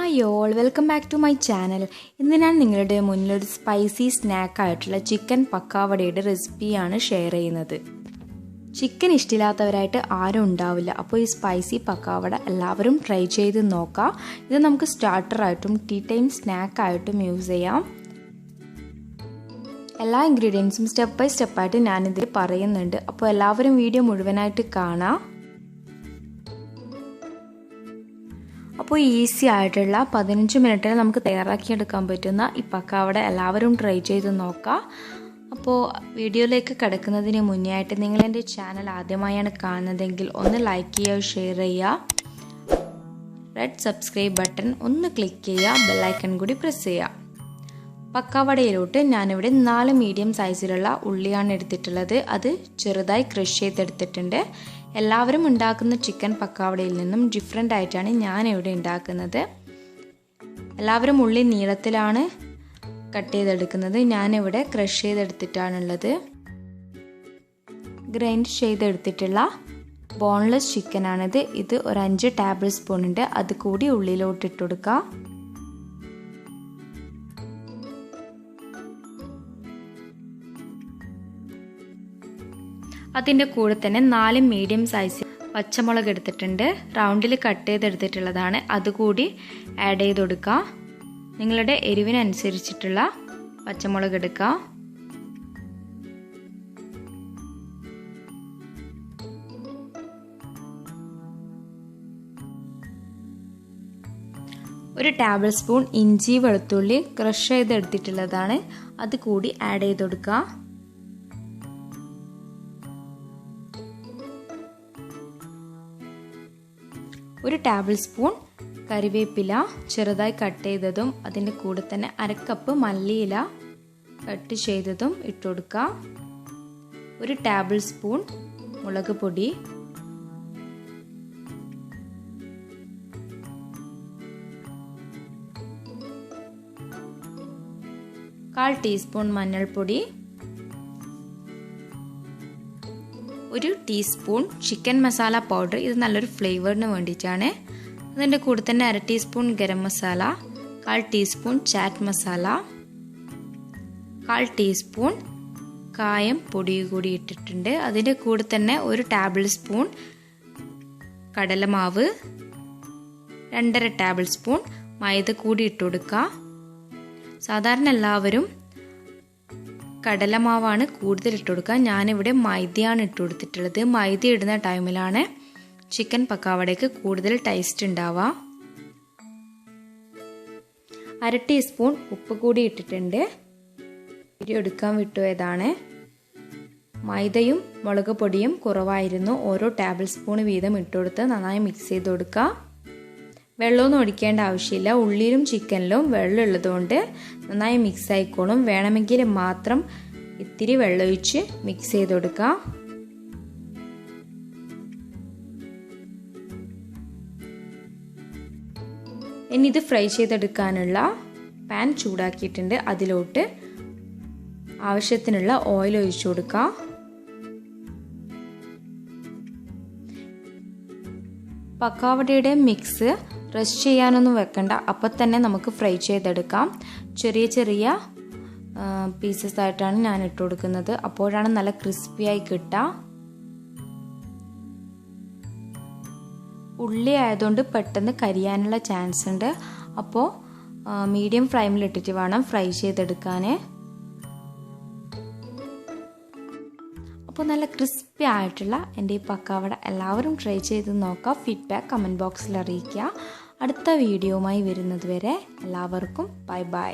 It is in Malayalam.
Hi all, welcome back to my channel. ഇന്ന് ഞാൻ നിങ്ങളുടെ മുന്നിൽ ഒരു സ്പൈസി സ്നാക്ക് ആയിട്ടുള്ള ചിക്കൻ പക്കാവടയുടെ റെസിപ്പിയാണ് ഷെയർ ചെയ്യുന്നത്. ചിക്കൻ ഇഷ്ടമില്ലാത്തവരായിട്ട് ആരും ഉണ്ടാവില്ല. അപ്പോൾ ഈ സ്പൈസി പക്കാവട എല്ലാവരും ട്രൈ ചെയ്ത് നോക്കാം. ഇത് നമുക്ക് സ്റ്റാർട്ടർ ആയിട്ടും ടീ ടൈം സ്നാക്ക് ആയിട്ടും യൂസ് ചെയ്യാം. എല്ലാ ഇൻഗ്രീഡിയൻസും സ്റ്റെപ്പ് ബൈ സ്റ്റെപ്പ് ആയിട്ട് ഞാനിതിൽ പറയുന്നുണ്ട്. അപ്പോൾ എല്ലാവരും വീഡിയോ മുഴുവനായിട്ട് കാണാം. അപ്പോൾ ഈസി ആയിട്ടുള്ള 15 മിനിറ്റിൽ നമുക്ക് തയ്യാറാക്കിയെടുക്കാൻ പറ്റുന്ന ഈ പക്കാവട എല്ലാവരും ട്രൈ ചെയ്ത് നോക്കാം. അപ്പോൾ വീഡിയോയിലേക്ക് കിടക്കുന്നതിന് മുന്നേ ആയിട്ട് നിങ്ങൾ എൻ്റെ ചാനൽ ആദ്യമായാണ് കാണുന്നതെങ്കിൽ ഒന്ന് ലൈക്ക് ചെയ്യുക, ഷെയർ ചെയ്യുക, റെഡ് സബ്സ്ക്രൈബ് ബട്ടൺ ഒന്ന് ക്ലിക്ക് ചെയ്യുക, ബെല്ലൈക്കൺ കൂടി പ്രസ് ചെയ്യുക. പക്കാവടയിലോട്ട് ഞാനിവിടെ 4 മീഡിയം സൈസിലുള്ള ഉള്ളിയാണ് എടുത്തിട്ടുള്ളത്. അത് ചെറുതായി ക്രഷ് ചെയ്തെടുത്തിട്ടുണ്ട്. എല്ലാവരും ഉണ്ടാക്കുന്ന ചിക്കൻ പക്കാവടയിൽ നിന്നും ഡിഫറെൻ്റ് ആയിട്ടാണ് ഞാനിവിടെ ഉണ്ടാക്കുന്നത്. എല്ലാവരും ഉള്ളി നീളത്തിലാണ് കട്ട് ചെയ്തെടുക്കുന്നത്. ഞാനിവിടെ ക്രഷ് ചെയ്തെടുത്തിട്ടാണുള്ളത്. ഗ്രൈൻഡ് ചെയ്തെടുത്തിട്ടുള്ള ബോൺലെസ് ചിക്കനാണിത്. ഇത് ഒരു 5 ടേബിൾ സ്പൂൺ ഉണ്ട്. അത് കൂടി ഉള്ളിലോട്ട് ഇട്ട് കൊടുക്കുക. അതിൻ്റെ കൂടെ തന്നെ 4 മീഡിയം സൈസ് പച്ചമുളക് എടുത്തിട്ടുണ്ട്. റൗണ്ടിൽ കട്ട് ചെയ്തെടുത്തിട്ടുള്ളതാണ്. അതുകൂടി ആഡ് ചെയ്ത് കൊടുക്കുക. നിങ്ങളുടെ എരിവിനനുസരിച്ചിട്ടുള്ള പച്ചമുളക് എടുക്കുക. ഒരു ടേബിൾ സ്പൂൺ ഇഞ്ചി വെളുത്തുള്ളി ക്രഷ് ചെയ്തെടുത്തിട്ടുള്ളതാണ്. അത് കൂടി ആഡ് ചെയ്ത് കൊടുക്കുക. ഒരു ടേബിൾ സ്പൂൺ കറിവേപ്പില ചെറുതായി കട്ട് ചെയ്തതും അതിൻ്റെ കൂടെ തന്നെ 1/2 കപ്പ് മല്ലിയില കട്ട് ചെയ്തതും ഇട്ട് കൊടുക്കുക. ഒരു ടേബിൾ സ്പൂൺ മുളക് പൊടി, കാൽ ടീസ്പൂൺ മഞ്ഞൾപ്പൊടി, 1 ടീസ്പൂൺ ചിക്കൻ മസാല പൗഡർ. ഇത് നല്ലൊരു ഫ്ലേവറിന് വേണ്ടിയിട്ടാണ്. അതിൻ്റെ കൂടെ തന്നെ 1/2 teaspoon garam masala, 1/4 teaspoon chat masala, 1/4 teaspoon കായം പൊടി കൂടി ഇട്ടിട്ടുണ്ട്. അതിൻ്റെ കൂടെ തന്നെ 1 ടേബിൾ സ്പൂൺ കടലമാവ്, 2.5 ടേബിൾ സ്പൂൺ മൈദ കൂടി ഇട്ട് കൊടുക്കുക. സാധാരണ എല്ലാവരും കടലമാവാണ് കൂടുതൽ ഇട്ട് കൊടുക്കുക. ഞാനിവിടെ മൈദയാണ് ഇട്ട് കൊടുത്തിട്ടുള്ളത്. മൈദ ഇടുന്ന ടൈമിലാണ് ചിക്കൻ പക്കാവടയ്ക്ക് കൂടുതൽ ടേസ്റ്റ് ഉണ്ടാവുക. 1/2 ടീസ്പൂൺ ഉപ്പ് കൂടി ഇട്ടിട്ടുണ്ട്. വീഡിയോ എടുക്കാൻ വിട്ടുപോയതാണ്. മൈദയും മുളക് പൊടിയും കുറവായിരുന്നു. ഓരോ ടേബിൾ സ്പൂൺ വീതം ഇട്ട് കൊടുത്ത് നന്നായി മിക്സ് ചെയ്ത് കൊടുക്കുക. വെള്ളമൊന്നും ഒഴിക്കേണ്ട ആവശ്യമില്ല. ഉള്ളിയിലും ചിക്കനിലും വെള്ളം ഉള്ളതുകൊണ്ട് നന്നായി മിക്സ് ആയിക്കോളും. വേണമെങ്കിൽ മാത്രം ഇത്തിരി വെള്ളമൊഴിച്ച് മിക്സ് ചെയ്ത് കൊടുക്കുക. ഇനി ഇത് ഫ്രൈ ചെയ്തെടുക്കാനുള്ള പാൻ ചൂടാക്കിയിട്ടുണ്ട്. അതിലോട്ട് ആവശ്യത്തിനുള്ള ഓയിൽ ഒഴിച്ചു കൊടുക്കുക. പക്കാവടയുടെ മിക്സ് റെസ്റ്റ് ചെയ്യാനൊന്നും വെക്കണ്ട. അപ്പം തന്നെ നമുക്ക് ഫ്രൈ ചെയ്തെടുക്കാം. ചെറിയ ചെറിയ പീസസ് ആയിട്ടാണ് ഞാൻ ഇട്ട് കൊടുക്കുന്നത്. അപ്പോഴാണ് നല്ല ക്രിസ്പിയായി കിട്ടുക. ഉള്ളി ആയതുകൊണ്ട് പെട്ടെന്ന് കരിയാനുള്ള ചാൻസ് ഉണ്ട്. അപ്പോൾ മീഡിയം ഫ്ലെയിമിലിട്ടിട്ട് വേണം ഫ്രൈ ചെയ്തെടുക്കാൻ. അപ്പോൾ നല്ല ക്രിസ്പി ആയിട്ടുള്ള എൻ്റെ ഈ പക്കാവട എല്ലാവരും ട്രൈ ചെയ്ത് നോക്കുക. ഫീഡ്ബാക്ക് കമൻറ്റ് ബോക്സിൽ അറിയിക്കുക. അടുത്ത വീഡിയോയുമായി വരുന്നത് വരെ എല്ലാവർക്കും ബൈ ബൈ.